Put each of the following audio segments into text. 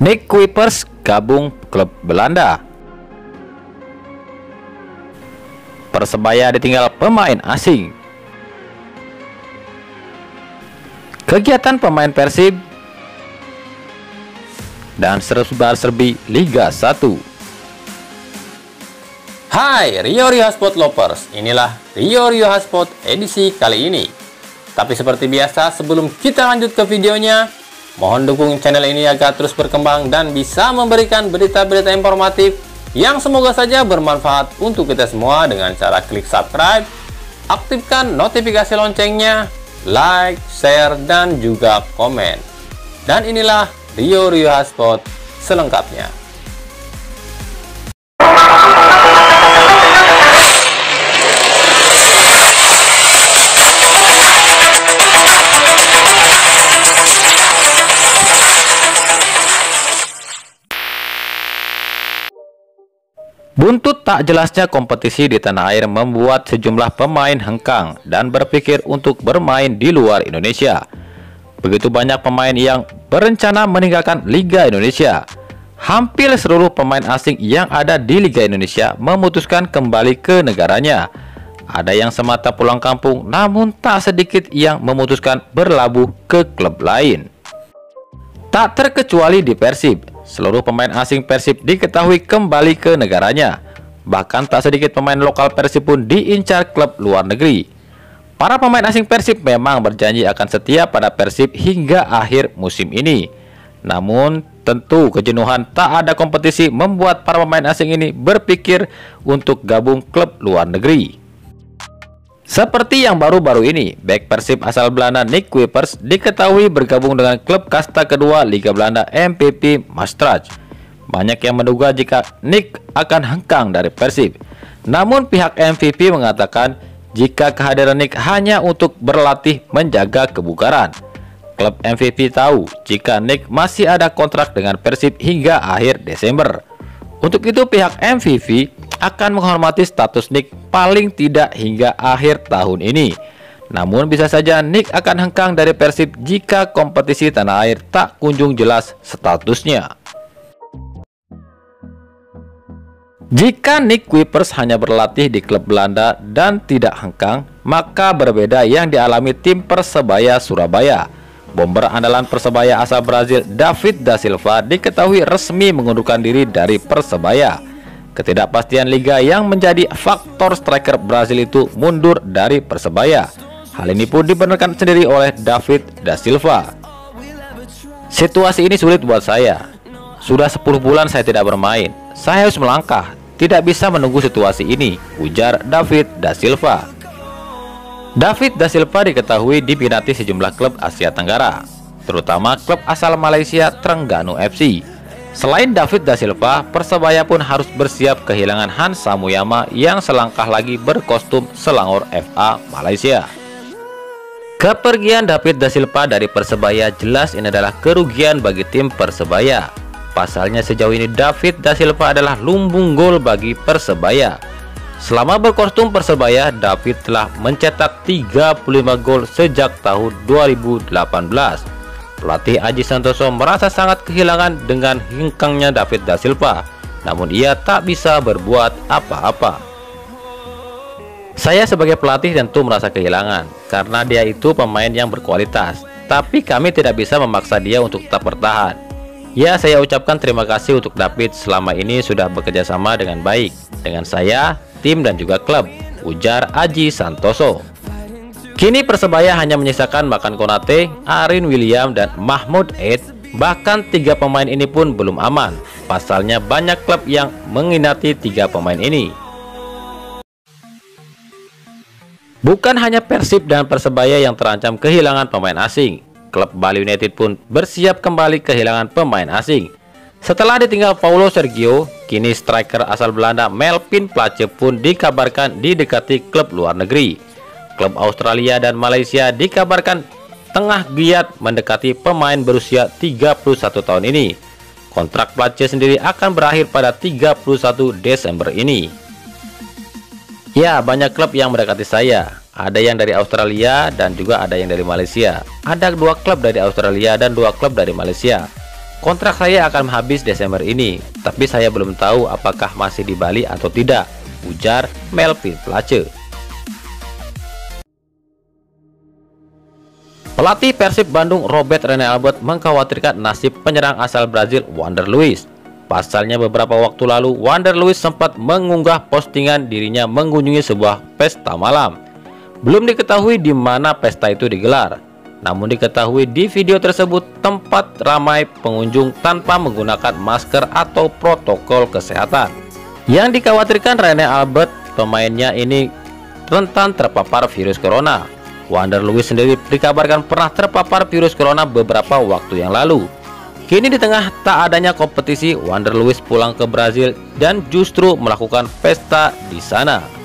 Nick Kuipers gabung klub Belanda. Persebaya ditinggal pemain asing. Kegiatan pemain Persib dan serba-serbi Liga 1. Hai Rio Hotspot Lovers, inilah Rio Hotspot edisi kali ini. Tapi seperti biasa, sebelum kita lanjut ke videonya, mohon dukung channel ini agar terus berkembang dan bisa memberikan berita-berita informatif yang semoga saja bermanfaat untuk kita semua dengan cara klik subscribe, aktifkan notifikasi loncengnya, like, share, dan juga komen. Dan inilah Rio Hotspot selengkapnya. Buntut tak jelasnya kompetisi di tanah air membuat sejumlah pemain hengkang dan berpikir untuk bermain di luar Indonesia. Begitu banyak pemain yang berencana meninggalkan Liga Indonesia. Hampir seluruh pemain asing yang ada di Liga Indonesia memutuskan kembali ke negaranya. Ada yang semata pulang kampung, namun tak sedikit yang memutuskan berlabuh ke klub lain. Tak terkecuali di Persib. Seluruh pemain asing Persib diketahui kembali ke negaranya. Bahkan tak sedikit pemain lokal Persib pun diincar klub luar negeri. Para pemain asing Persib memang berjanji akan setia pada Persib hingga akhir musim ini. Namun tentu kejenuhan tak ada kompetisi membuat para pemain asing ini berpikir untuk gabung klub luar negeri. Seperti yang baru-baru ini, bek Persib asal Belanda Nick Kuipers diketahui bergabung dengan klub kasta kedua Liga Belanda MVV Maastricht. Banyak yang menduga jika Nick akan hengkang dari Persib. Namun pihak MVV mengatakan jika kehadiran Nick hanya untuk berlatih menjaga kebugaran. Klub MVV tahu jika Nick masih ada kontrak dengan Persib hingga akhir Desember. Untuk itu pihak MVV akan menghormati status Nick paling tidak hingga akhir tahun ini. Namun bisa saja Nick akan hengkang dari Persib jika kompetisi tanah air tak kunjung jelas statusnya. Jika Nick Kuipers hanya berlatih di klub Belanda dan tidak hengkang, maka berbeda yang dialami tim Persebaya Surabaya. Bomber andalan Persebaya asal Brazil David da Silva diketahui resmi mengundurkan diri dari Persebaya. Ketidakpastian liga yang menjadi faktor striker Brazil itu mundur dari Persebaya. Hal ini pun dibenarkan sendiri oleh David da Silva. Situasi ini sulit buat saya. Sudah 10 bulan saya tidak bermain. Saya harus melangkah. Tidak bisa menunggu situasi ini, ujar David da Silva. David da Silva diketahui diminati sejumlah klub Asia Tenggara, terutama klub asal Malaysia Terengganu FC. Selain David da Silva, Persebaya pun harus bersiap kehilangan Hansa Muyama yang selangkah lagi berkostum Selangor FA Malaysia. Kepergian David da Silva dari Persebaya jelas ini adalah kerugian bagi tim Persebaya. Pasalnya sejauh ini David da Silva adalah lumbung gol bagi Persebaya. Selama berkostum Persebaya, David telah mencetak 35 gol sejak tahun 2018. Pelatih Aji Santoso merasa sangat kehilangan dengan hengkangnya David da Silva, namun ia tak bisa berbuat apa-apa. Saya sebagai pelatih tentu merasa kehilangan, karena dia itu pemain yang berkualitas, tapi kami tidak bisa memaksa dia untuk tetap bertahan. Ya, saya ucapkan terima kasih untuk David selama ini sudah bekerja sama dengan baik dengan saya, tim dan juga klub, ujar Aji Santoso. Kini Persebaya hanya menyisakan Makan Konate, Arin William, dan Mahmud Eid. Bahkan 3 pemain ini pun belum aman. Pasalnya banyak klub yang menginati 3 pemain ini. Bukan hanya Persib dan Persebaya yang terancam kehilangan pemain asing. Klub Bali United pun bersiap kembali kehilangan pemain asing. Setelah ditinggal Paulo Sergio, kini striker asal Belanda Melvin Place pun dikabarkan didekati klub luar negeri. Klub Australia dan Malaysia dikabarkan tengah giat mendekati pemain berusia 31 tahun ini. Kontrak Place sendiri akan berakhir pada 31 Desember ini. Ya, banyak klub yang mendekati saya. Ada yang dari Australia dan juga ada yang dari Malaysia. Ada 2 klub dari Australia dan 2 klub dari Malaysia. Kontrak saya akan habis Desember ini, tapi saya belum tahu apakah masih di Bali atau tidak, ujar Melvin Place. Pelatih Persib Bandung Robert Rene Albert mengkhawatirkan nasib penyerang asal Brazil Wander Luiz. Pasalnya beberapa waktu lalu Wander Luiz sempat mengunggah postingan dirinya mengunjungi sebuah pesta malam. Belum diketahui di mana pesta itu digelar. Namun diketahui di video tersebut tempat ramai pengunjung tanpa menggunakan masker atau protokol kesehatan. Yang dikhawatirkan Rene Albert, pemainnya ini rentan terpapar virus corona. Wander Luiz sendiri dikabarkan pernah terpapar virus corona beberapa waktu yang lalu. Kini di tengah tak adanya kompetisi, Wander Luiz pulang ke Brazil dan justru melakukan pesta di sana.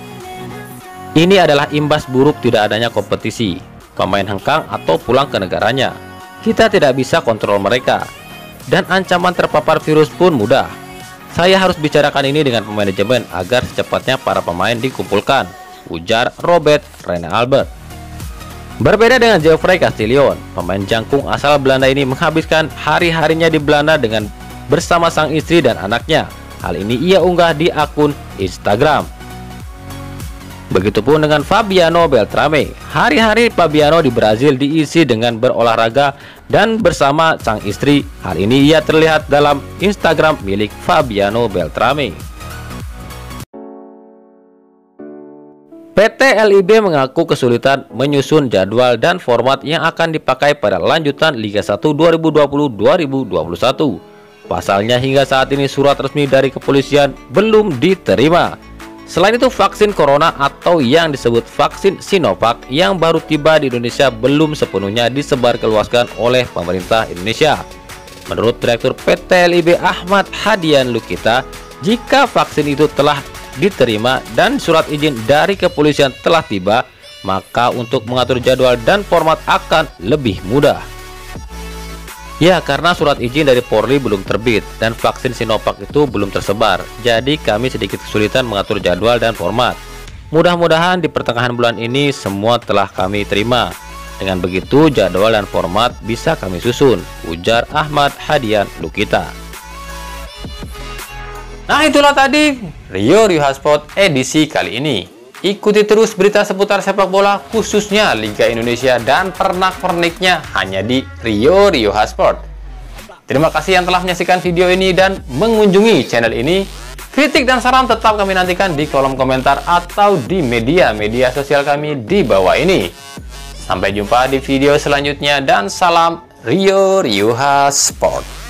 Ini adalah imbas buruk tidak adanya kompetisi. Pemain hengkang atau pulang ke negaranya. Kita tidak bisa kontrol mereka. Dan ancaman terpapar virus pun mudah. Saya harus bicarakan ini dengan manajemen agar secepatnya para pemain dikumpulkan, ujar Robert Rene Albert. Berbeda dengan Geoffrey Castillon, pemain jangkung asal Belanda ini menghabiskan hari-harinya di Belanda dengan bersama sang istri dan anaknya. Hal ini ia unggah di akun Instagram. Begitupun dengan Fabiano Beltrame. Hari-hari Fabiano di Brazil diisi dengan berolahraga dan bersama sang istri. Hal ini ia terlihat dalam Instagram milik Fabiano Beltrame. PT LIB mengaku kesulitan menyusun jadwal dan format yang akan dipakai pada lanjutan Liga 1 2020-2021. Pasalnya hingga saat ini surat resmi dari kepolisian belum diterima. Selain itu, vaksin corona atau yang disebut vaksin Sinovac yang baru tiba di Indonesia belum sepenuhnya disebarkeluaskan oleh pemerintah Indonesia. Menurut Direktur PT LIB Ahmad Hadian Lukita, jika vaksin itu telah diterima dan surat izin dari kepolisian telah tiba, maka untuk mengatur jadwal dan format akan lebih mudah. Ya, karena surat izin dari Polri belum terbit dan vaksin Sinovac itu belum tersebar, jadi kami sedikit kesulitan mengatur jadwal dan format. Mudah-mudahan di pertengahan bulan ini semua telah kami terima. Dengan begitu jadwal dan format bisa kami susun, ujar Ahmad Hadian Lukita. Nah, itulah tadi Rio Hotspot edisi kali ini. Ikuti terus berita seputar sepak bola khususnya Liga Indonesia dan pernak-perniknya hanya di Rio Hotspot. Terima kasih yang telah menyaksikan video ini dan mengunjungi channel ini. Kritik dan saran tetap kami nantikan di kolom komentar atau di media sosial kami di bawah ini. Sampai jumpa di video selanjutnya dan salam Rio Hotspot.